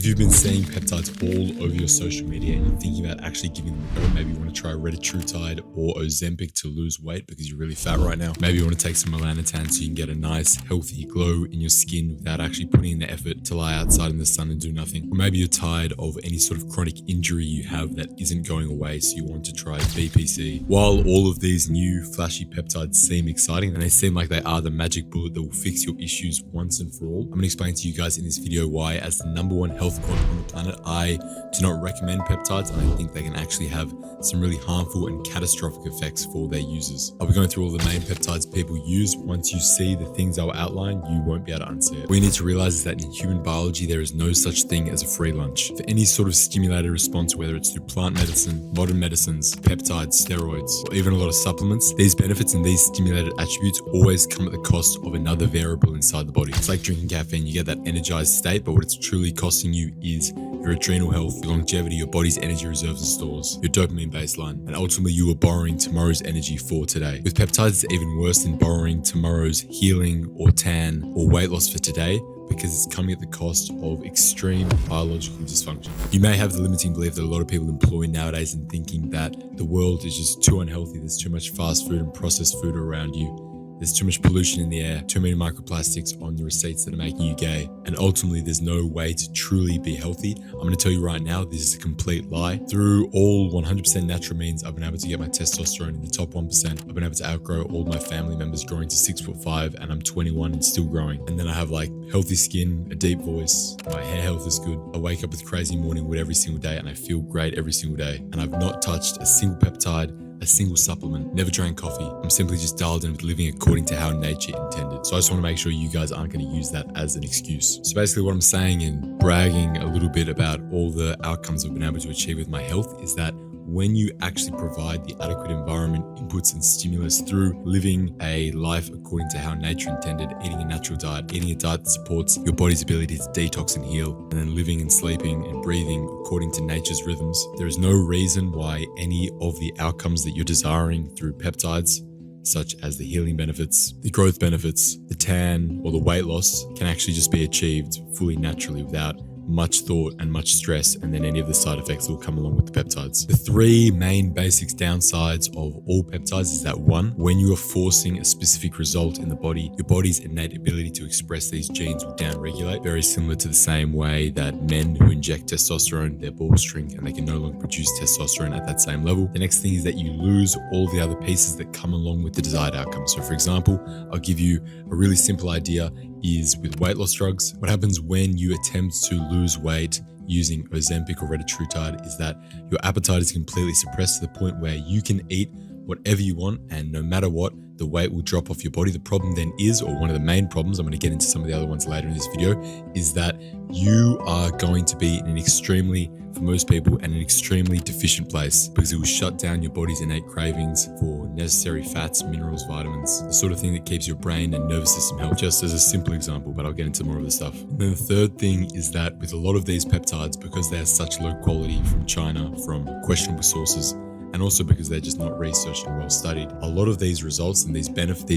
If you've been seeing peptides all over your social media and you're thinking about actually giving them a go, maybe you want to try retatrutide or Ozempic to lose weight because you're really fat right now. Maybe you want to take some Melanotan so you can get a nice, healthy glow in your skin without actually putting in the effort to lie outside in the sun and do nothing. Or maybe you're tired of any sort of chronic injury you have that isn't going away, so you want to try BPC. While all of these new flashy peptides seem exciting and they seem like they are the magic bullet that will fix your issues once and for all, I'm going to explain to you guys in this video why, as the #1 health quad on the planet, I do not recommend peptides, and I think they can actually have some really harmful and catastrophic effects for their users. I'll be going through all the main peptides people use. Once you see the things I'll outline, you won't be able to unsee it. What you need to realize is that in human biology, there is no such thing as a free lunch. For any sort of stimulated response, whether it's through plant medicine, modern medicines, peptides, steroids, or even a lot of supplements, these benefits and these stimulated attributes always come at the cost of another variable inside the body. It's like drinking caffeine. You get that energized state, but what it's truly costing you is your adrenal health, your longevity, your body's energy reserves and stores, your dopamine baseline, and ultimately you are borrowing tomorrow's energy for today. With peptides, it's even worse than borrowing tomorrow's healing or tan or weight loss for today, because it's coming at the cost of extreme biological dysfunction. You may have the limiting belief that a lot of people employ nowadays in thinking that the world is just too unhealthy, there's too much fast food and processed food around you, there's too much pollution in the air, too many microplastics on the receipts that are making you gay, and ultimately there's no way to truly be healthy. I'm going to tell you right now, this is a complete lie. Through all 100% natural means, I've been able to get my testosterone in the top 1%. I've been able to outgrow all my family members, growing to 6'5", and I'm 21 and still growing. And then I have like healthy skin, a deep voice, my hair health is good. I wake up with crazy morning wood every single day and I feel great every single day. And I've not touched a single peptide, a single supplement, never drank coffee. I'm simply just dialed in with living according to how nature intended. So I just want to make sure you guys aren't going to use that as an excuse. So basically what I'm saying and bragging a little bit about all the outcomes I've been able to achieve with my health is that when you actually provide the adequate environment, inputs and stimulus through living a life according to how nature intended, eating a natural diet, eating a diet that supports your body's ability to detox and heal, and then living and sleeping and breathing according to nature's rhythms, there is no reason why any of the outcomes that you're desiring through peptides, such as the healing benefits, the growth benefits, the tan, or the weight loss, can actually just be achieved fully naturally without much thought and much stress, and then any of the side effects will come along with the peptides. The three main basics downsides of all peptides is that 1, when you are forcing a specific result in the body, your body's innate ability to express these genes will downregulate, very similar to the same way that men who inject testosterone, their balls shrink and they can no longer produce testosterone at that same level. The next thing is that you lose all the other pieces that come along with the desired outcome. So for example, I'll give you a really simple idea is with weight loss drugs. What happens when you attempt to lose weight using Ozempic or retatrutide is that your appetite is completely suppressed to the point where you can eat whatever you want, and no matter what, the weight will drop off your body. The problem then is, or one of the main problems, I'm going to get into some of the other ones later in this video, is that you are going to be in an extremely, for most people, an extremely deficient place, because it will shut down your body's innate cravings for necessary fats, minerals, vitamins, the sort of thing that keeps your brain and nervous system healthy, just as a simple example, but I'll get into more of the stuff. And then the third thing is that with a lot of these peptides, because they are such low quality from China, from questionable sources, and also because they're just not researched and well studied, a lot of these results and these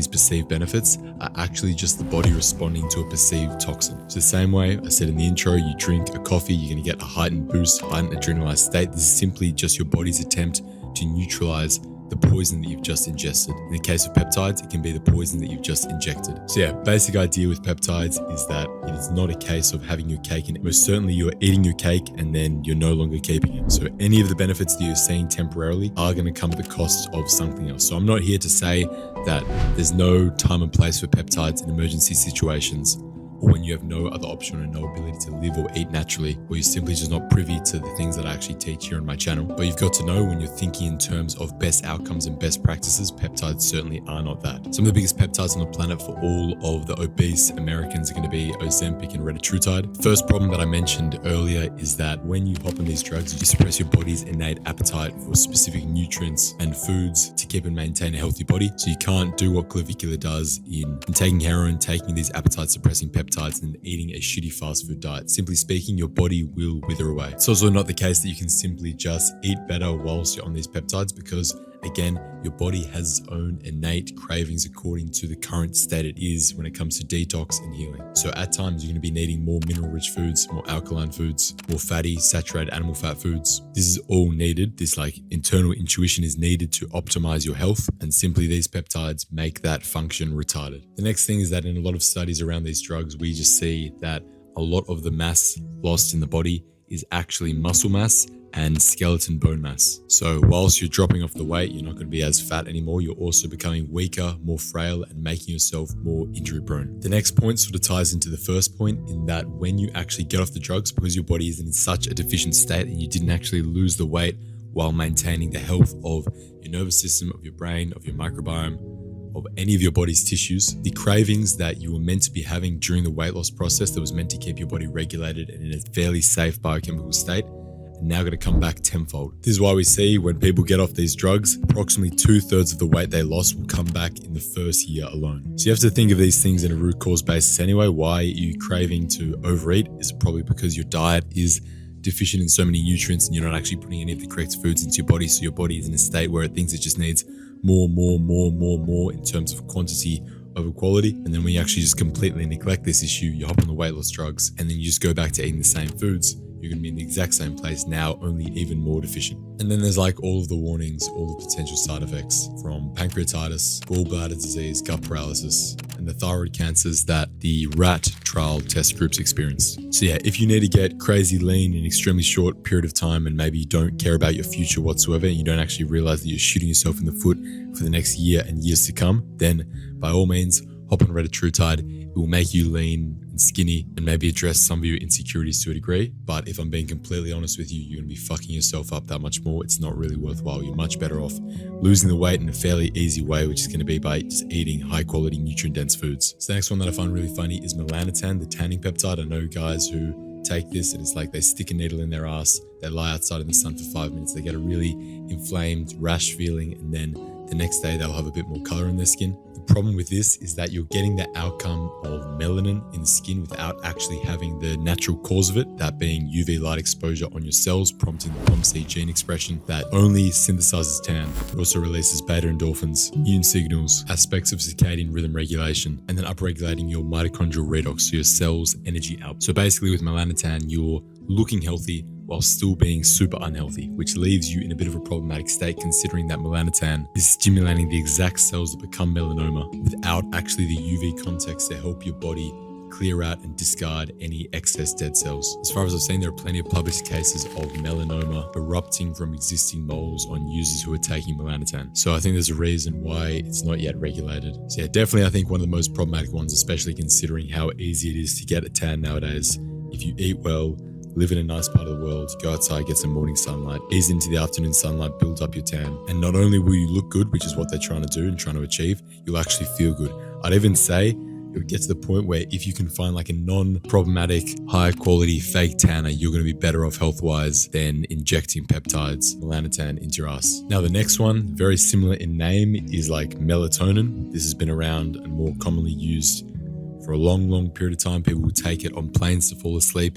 perceived benefits are actually just the body responding to a perceived toxin. So the same way I said in the intro, you drink a coffee, you're going to get a heightened boost, heightened adrenalized state. This is simply just your body's attempt to neutralize the poison that you've just ingested. In the case of peptides, it can be the poison that you've just injected. So yeah, basic idea with peptides is that it is not a case of having your cake and most certainly you are eating your cake and then you're no longer keeping it. So any of the benefits that you're seeing temporarily are going to come at the cost of something else. So I'm not here to say that there's no time and place for peptides in emergency situations, or when you have no other option or no ability to live or eat naturally, or you're simply just not privy to the things that I actually teach here on my channel. But you've got to know when you're thinking in terms of best outcomes and best practices, peptides certainly are not that. Some of the biggest peptides on the planet for all of the obese Americans are going to be Ozempic and retatrutide. First problem that I mentioned earlier is that when you hop on these drugs, you suppress your body's innate appetite for specific nutrients and foods to keep and maintain a healthy body. So you can't do what clavicular does in taking heroin, taking these appetite suppressing peptides and eating a shitty fast food diet. Simply speaking, your body will wither away. It's also not the case that you can simply just eat better whilst you're on these peptides, because Again, your body has its own innate cravings according to the current state it is when it comes to detox and healing. So at times you're going to be needing more mineral-rich foods, more alkaline foods, more fatty, saturated animal fat foods. This is all needed. This internal intuition is needed to optimize your health, and simply these peptides make that function retarded. The next thing is that in a lot of studies around these drugs, we just see that a lot of the mass lost in the body is actually muscle mass and skeleton bone mass. So whilst you're dropping off the weight, you're not going to be as fat anymore. You're also becoming weaker, more frail, and making yourself more injury prone. The next point sort of ties into the first point in that when you actually get off the drugs, because your body is in such a deficient state and you didn't actually lose the weight while maintaining the health of your nervous system, of your brain, of your microbiome, of any of your body's tissues, the cravings that you were meant to be having during the weight loss process that was meant to keep your body regulated and in a fairly safe biochemical state are now going to come back tenfold. This is why we see when people get off these drugs, approximately 2/3 of the weight they lost will come back in the first year alone. So you have to think of these things in a root cause basis anyway. Why are you craving to overeat? Is it probably because your diet is deficient in so many nutrients and you're not actually putting any of the correct foods into your body, so your body is in a state where it thinks it just needs more in terms of quantity over quality. And then when you actually just completely neglect this issue, you hop on the weight loss drugs and then you just go back to eating the same foods, you're going to be in the exact same place now, only even more deficient. And then there's all of the warnings, all the potential side effects from pancreatitis, gallbladder disease, gut paralysis, and the thyroid cancers that the rat trial test groups experienced. So yeah, if you need to get crazy lean in an extremely short period of time and maybe you don't care about your future whatsoever and you don't actually realize that you're shooting yourself in the foot for the next year and years to come, then by all means, hop on retatrutide. It will make you lean and skinny and maybe address some of your insecurities to a degree. But if I'm being completely honest with you, you're going to be fucking yourself up that much more. It's not really worthwhile. You're much better off losing the weight in a fairly easy way, which is going to be by just eating high quality nutrient dense foods. So the next one that I find really funny is Melanotan, the tanning peptide. I know guys who take this and it's like they stick a needle in their ass, they lie outside in the sun for 5 minutes, they get a really inflamed rash feeling, and then the next day they'll have a bit more color in their skin. The problem with this is that you're getting the outcome of melanin in the skin without actually having the natural cause of it, that being UV light exposure on your cells, prompting the POMC gene expression that only synthesizes tan. It also releases beta endorphins, immune signals, aspects of circadian rhythm regulation, and then upregulating your mitochondrial redox, so your cells' energy output. So basically with melanotan, you're looking healthy while still being super unhealthy, which leaves you in a bit of a problematic state considering that melanotan is stimulating the exact cells that become melanoma without actually the UV context to help your body clear out and discard any excess dead cells. As far as I've seen, there are plenty of published cases of melanoma erupting from existing moles on users who are taking melanotan. So I think there's a reason why it's not yet regulated. So yeah, definitely I think one of the most problematic ones, especially considering how easy it is to get a tan nowadays. If you eat well, live in a nice part of the world, go outside, get some morning sunlight, ease into the afternoon sunlight, build up your tan. And not only will you look good, which is what they're trying to do and trying to achieve, you'll actually feel good. I'd even say it would get to the point where if you can find like a non-problematic, high quality fake tanner, you're going to be better off health-wise than injecting peptides, melanotan, into your ass. Now the next one, very similar in name, is like melatonin. This has been around and more commonly used for a long period of time. People will take it on planes to fall asleep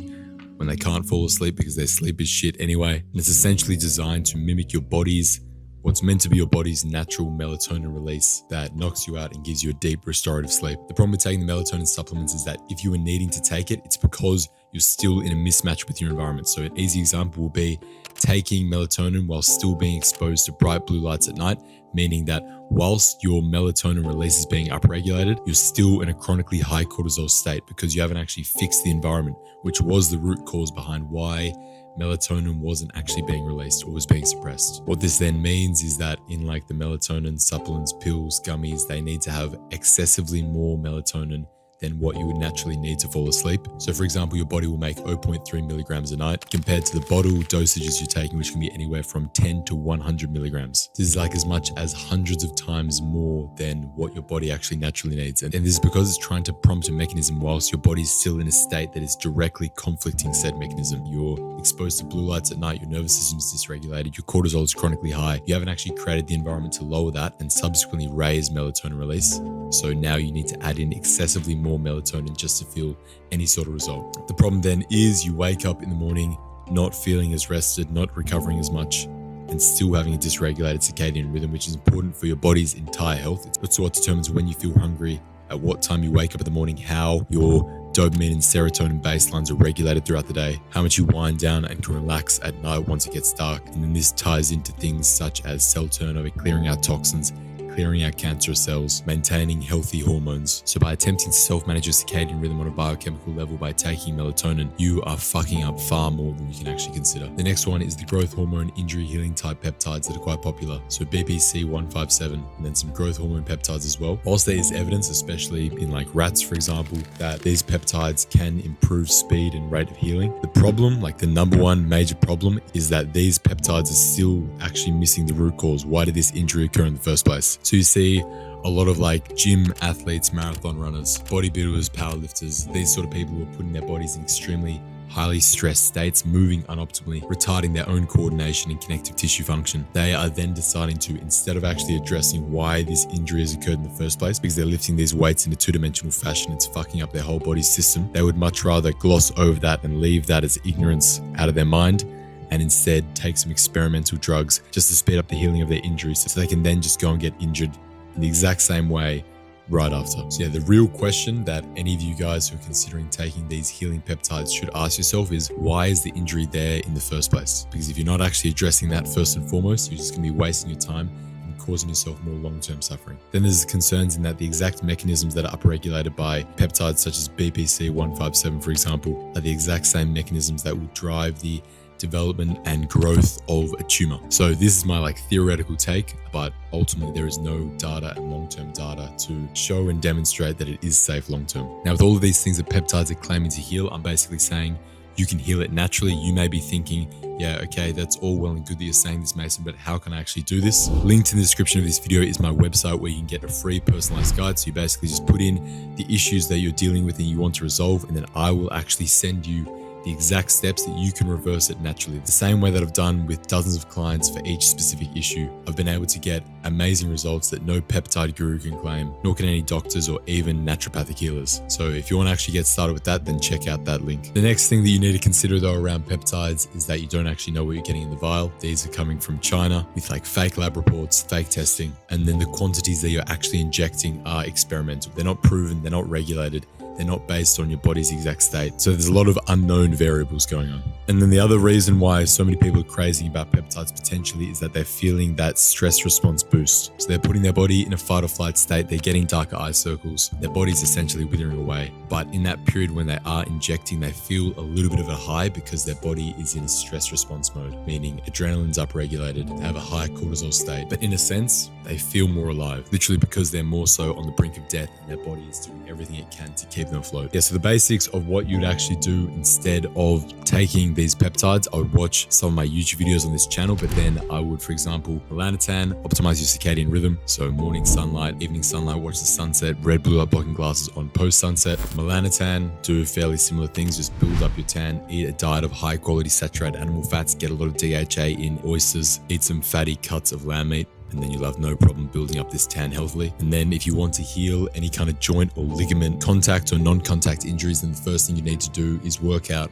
when they can't fall asleep because their sleep is shit anyway. And it's essentially designed to mimic your body's, what's meant to be your body's natural melatonin release that knocks you out and gives you a deep restorative sleep. The problem with taking the melatonin supplements is that if you are needing to take it, it's because you're still in a mismatch with your environment. So an easy example will be taking melatonin while still being exposed to bright blue lights at night, meaning that whilst your melatonin release is being upregulated, you're still in a chronically high cortisol state because you haven't actually fixed the environment, which was the root cause behind why melatonin wasn't actually being released or was being suppressed. What this then means is that in like the melatonin supplements, pills, gummies, they need to have excessively more melatonin than what you would naturally need to fall asleep. So for example, your body will make 0.3 milligrams a night compared to the bottle dosages you're taking, which can be anywhere from 10 to 100 milligrams. This is like as much as hundreds of times more than what your body actually naturally needs. And this is because it's trying to prompt a mechanism whilst your body is still in a state that is directly conflicting said mechanism. You're exposed to blue lights at night, your nervous system is dysregulated, your cortisol is chronically high. You haven't actually created the environment to lower that and subsequently raise melatonin release. So now you need to add in excessively more melatonin just to feel any sort of result. The problem then is you wake up in the morning not feeling as rested, not recovering as much, and still having a dysregulated circadian rhythm, which is important for your body's entire health. It's what determines when you feel hungry, at what time you wake up in the morning, how your dopamine and serotonin baselines are regulated throughout the day, how much you wind down and can relax at night once it gets dark. And then this ties into things such as cell turnover, clearing out toxins, clearing out cancerous cells, maintaining healthy hormones. So by attempting to self-manage your circadian rhythm on a biochemical level by taking melatonin, you are fucking up far more than you can actually consider. The next one is the growth hormone injury healing type peptides that are quite popular. So BPC 157 and then some growth hormone peptides as well. Whilst there is evidence, especially in like rats, for example, that these peptides can improve speed and rate of healing. The problem, like the number one major problem, is that these peptides are still actually missing the root cause. Why did this injury occur in the first place? So you see a lot of like gym athletes, marathon runners, bodybuilders, powerlifters, these sort of people who are putting their bodies in extremely highly stressed states, moving unoptimally, retarding their own coordination and connective tissue function. They are then deciding to, instead of actually addressing why this injury has occurred in the first place, because they're lifting these weights in a two-dimensional fashion, it's fucking up their whole body system. They would much rather gloss over that and leave that as ignorance out of their mind, and instead take some experimental drugs just to speed up the healing of their injuries so they can then just go and get injured in the exact same way right after. So yeah, the real question that any of you guys who are considering taking these healing peptides should ask yourself is, why is the injury there in the first place? Because if you're not actually addressing that first and foremost, you're just going to be wasting your time and causing yourself more long-term suffering. Then there's concerns in that the exact mechanisms that are upregulated by peptides such as BPC 157, for example, are the exact same mechanisms that will drive the development and growth of a tumor. So this is my like theoretical take, but ultimately there is no data and long-term data to show and demonstrate that it is safe long-term. Now, with all of these things that peptides are claiming to heal, I'm basically saying you can heal it naturally. You may be thinking, yeah, okay, that's all well and good that you're saying this, Mason, but how can I actually do this? Linked in the description of this video is my website where you can get a free personalized guide. So you basically just put in the issues that you're dealing with and you want to resolve, and then I will actually send you the exact steps that you can reverse it naturally. The same way that I've done with dozens of clients for each specific issue, I've been able to get amazing results that no peptide guru can claim, nor can any doctors or even naturopathic healers. So if you want to actually get started with that, then check out that link. The next thing that you need to consider though around peptides is that you don't actually know what you're getting in the vial. These are coming from China with like fake lab reports, fake testing, and then the quantities that you're actually injecting are experimental. They're not proven, they're not regulated. They're not based on your body's exact state. So there's a lot of unknown variables going on. And then the other reason why so many people are crazy about peptides potentially is that they're feeling that stress response boost. So they're putting their body in a fight or flight state. They're getting darker eye circles. Their body's essentially withering away. But in that period when they are injecting, they feel a little bit of a high because their body is in a stress response mode, meaning adrenaline's upregulated, they have a high cortisol state. But in a sense, they feel more alive, literally because they're more so on the brink of death and their body is doing everything it can to keep them afloat. Yeah, so the basics of what you'd actually do instead of taking these peptides, I would watch some of my YouTube videos on this channel, but then I would, for example, Melanotan, optimize your circadian rhythm. So morning sunlight, evening sunlight, watch the sunset, red blue light blocking glasses on post sunset. Melanotan, do fairly similar things, just build up your tan, eat a diet of high quality saturated animal fats, get a lot of DHA in oysters, eat some fatty cuts of lamb meat, and then you'll have no problem building up this tan healthily. And then if you want to heal any kind of joint or ligament contact or non-contact injuries, then the first thing you need to do is work out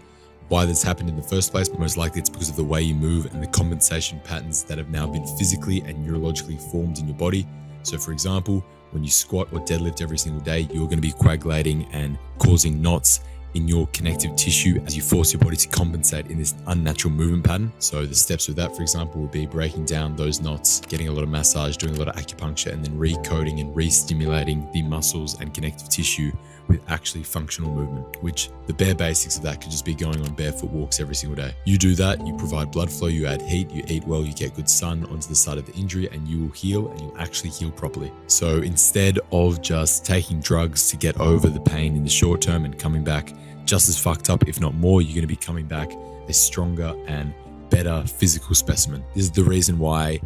why this happened in the first place. But most likely it's because of the way you move and the compensation patterns that have now been physically and neurologically formed in your body. So for example, when you squat or deadlift every single day, you're going to be coagulating and causing knots in your connective tissue as you force your body to compensate in this unnatural movement pattern. So the steps with that, for example, would be breaking down those knots, getting a lot of massage, doing a lot of acupuncture, and then recoding and re-stimulating the muscles and connective tissue with actually functional movement, which the bare basics of that could just be going on barefoot walks every single day. You do that, you provide blood flow, you add heat, you eat well, you get good sun onto the site of the injury, and you will heal, and you'll actually heal properly. So instead of just taking drugs to get over the pain in the short term and coming back just as fucked up, if not more, you're going to be coming back a stronger and better physical specimen. This is the reason why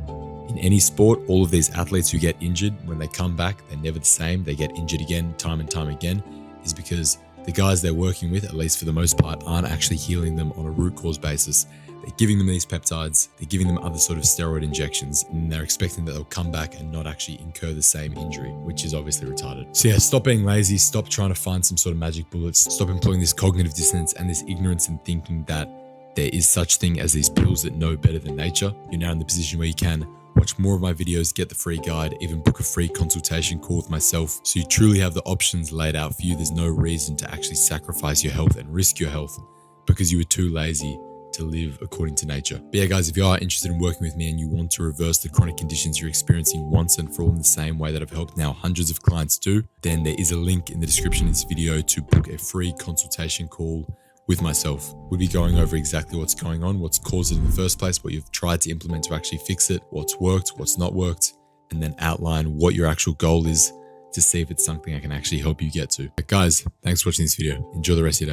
in any sport, all of these athletes who get injured, when they come back, they're never the same. They get injured again, time and time again, is because the guys they're working with, at least for the most part, aren't actually healing them on a root cause basis. They're giving them these peptides, they're giving them other sort of steroid injections, and they're expecting that they'll come back and not actually incur the same injury, which is obviously retarded. So yeah, stop being lazy, stop trying to find some sort of magic bullets, stop employing this cognitive dissonance and this ignorance and thinking that there is such thing as these pills that know better than nature. You're now in the position where you can watch more of my videos, get the free guide, even book a free consultation call with myself. So you truly have the options laid out for you. There's no reason to actually sacrifice your health and risk your health because you were too lazy to live according to nature. But yeah, guys, if you are interested in working with me and you want to reverse the chronic conditions you're experiencing once and for all in the same way that I've helped now hundreds of clients do, then there is a link in the description of this video to book a free consultation call with myself. We'll be going over exactly what's going on, what's caused it in the first place, what you've tried to implement to actually fix it, what's worked, what's not worked, and then outline what your actual goal is to see if it's something I can actually help you get to. But guys, thanks for watching this video. Enjoy the rest of your day.